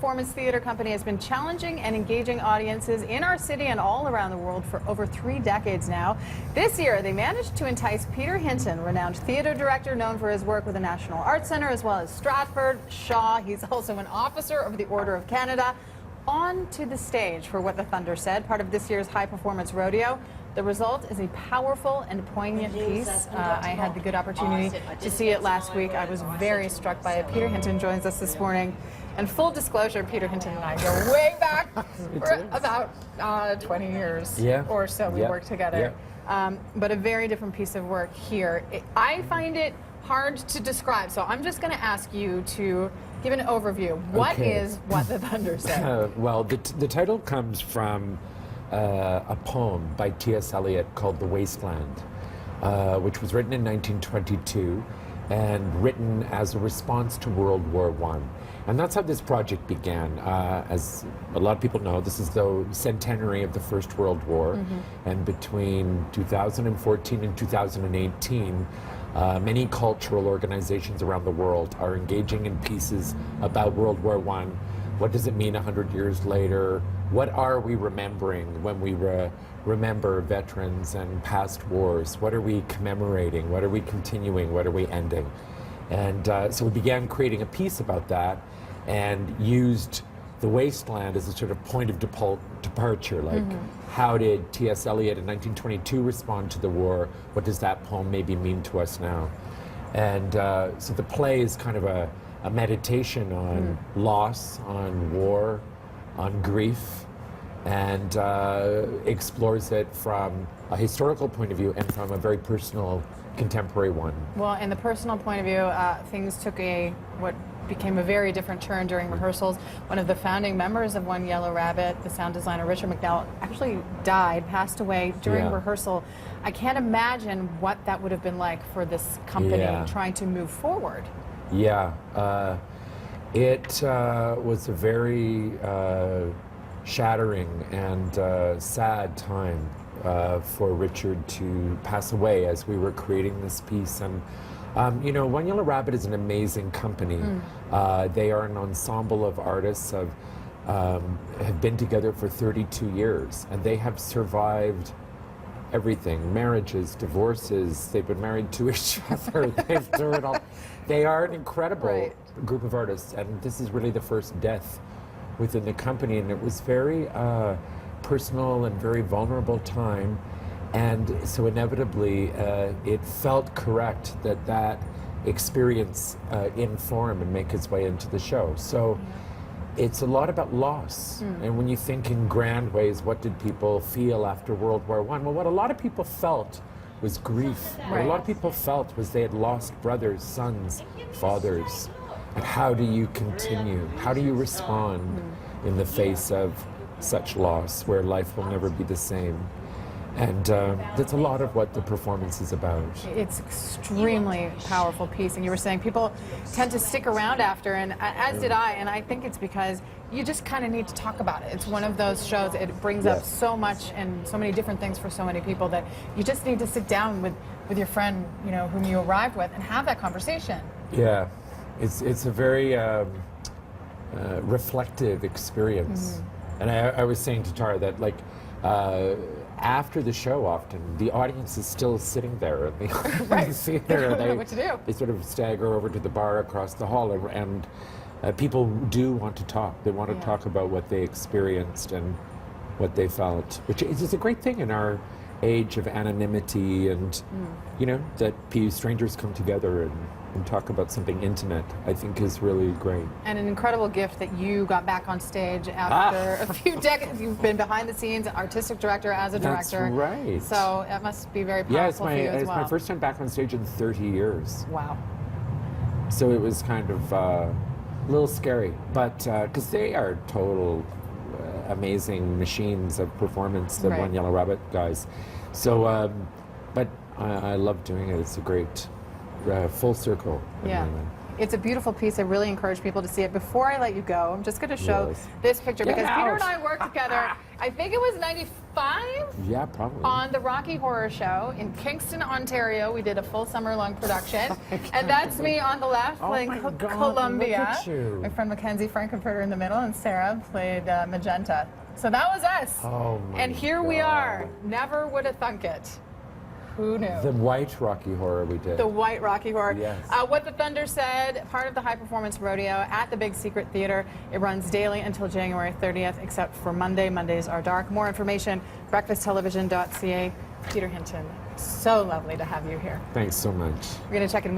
performance theater company has been challenging and engaging audiences in our city and all around the world for over 3 decades now. This year, they managed to entice Peter Hinton, renowned theater director known for his work with the National Arts Centre, as well as Stratford, Shaw. He's also an officer of the Order of Canada, onto the stage for What the Thunder Said, part of this year's high performance rodeo. The result is a powerful and poignant piece. I had the good opportunity to see it last week. I was very struck by it. Peter Hinton joins us this morning. And full disclosure, Peter Hinton and I go way back for about 20 years or so we worked together. But a very different piece of work here. I find it hard to describe, so I'm just going to ask you to give an overview. What is What the Thunder Said? Well, the title comes from a poem by T.S. Eliot called The Wasteland, which was written in 1922 and written as a response to World War I. And that's how this project began. As a lot of people know, this is the centenary of the First World War. And between 2014 and 2018, many cultural organizations around the world are engaging in pieces about World War I. What does it mean 100 years later? What are we remembering when we remember veterans and past wars? What are we commemorating? What are we continuing? What are we ending? And so we began creating a piece about that and used the wasteland as a sort of point of departure. Like, how did T.S. Eliot in 1922 respond to the war? What does that poem maybe mean to us now? And so the play is kind of a meditation on loss, on war, on grief, and explores it from a historical point of view and from a very personal, contemporary one. Well, in the personal point of view, things took what became a very different turn during rehearsals. One of the founding members of One Yellow Rabbit, the sound designer Richard McDowell, actually passed away during rehearsal. I can't imagine what that would have been like for this company trying to move forward. It was a very shattering and sad time for Richard to pass away as we were creating this piece. And you know, One Yellow Rabbit is an amazing company. They are an ensemble of artists have been together for 32 years, and they have survived everything: marriages, divorces. They've been married to each other. They've done it all. They are an incredible group of artists, and this is really the first death within the company, and it was very personal and very vulnerable time. And so inevitably, it felt correct that that experience inform and make its way into the show. So it's a lot about loss. And when you think in grand ways, what did people feel after World War I? Well, what a lot of people felt was grief. What a lot of people felt was they had lost brothers, sons, fathers. And how do you continue? How do you respond in the face of such loss, where life will never be the same? And that's a lot of what the performance is about. It's extremely powerful piece, and you were saying people tend to stick around after, and as did I, and I think it's because you just kind of need to talk about it. It's one of those shows, it brings up so much and so many different things for so many people that you just need to sit down with your friend, you know, whom you arrived with, and have that conversation. Yeah, it's a very reflective experience. And I was saying to Tara that, like, after the show, often the audience is still sitting there, and they see there, they don't know what to do. They sort of stagger over to the bar across the hall, and people do want to talk. They want to talk about what they experienced and what they felt, which is a great thing in our age of anonymity, and you know, that strangers come together and talk about something intimate, I think is really great. And an incredible gift that you got back on stage after a few decades. You've been behind the scenes, artistic director, as a director. That's right. So that must be very powerful for you as well. It's my first time back on stage in 30 years. Wow. So it was kind of a little scary, but because they are total amazing machines of performance, the One Yellow Rabbit guys. So, but I love doing it. It's a great full circle. Yeah. It's a beautiful piece. I really encourage people to see it. Before I let you go, I'm just going to show Yes. this picture Get because out. Peter and I worked together, I think it was 95, Yeah, probably. on the Rocky Horror Show in Kingston, Ontario. We did a full summer-long production. And that's me on the left playing my God, Columbia. look at you. My friend Mackenzie Frankenfurter in the middle, and Sarah played Magenta. So that was us. Oh, my and here we God. are. Never would have thunk it. Who knew? The white Rocky Horror we did. The White Rocky Horror. Yes. What the Thunder said, part of the High Performance Rodeo at the Big Secret Theater. It runs daily until January 30th, except for Monday. Mondays are dark. More information, breakfasttelevision.ca. Peter Hinton, so lovely to have you here. Thanks so much. We're going to check in.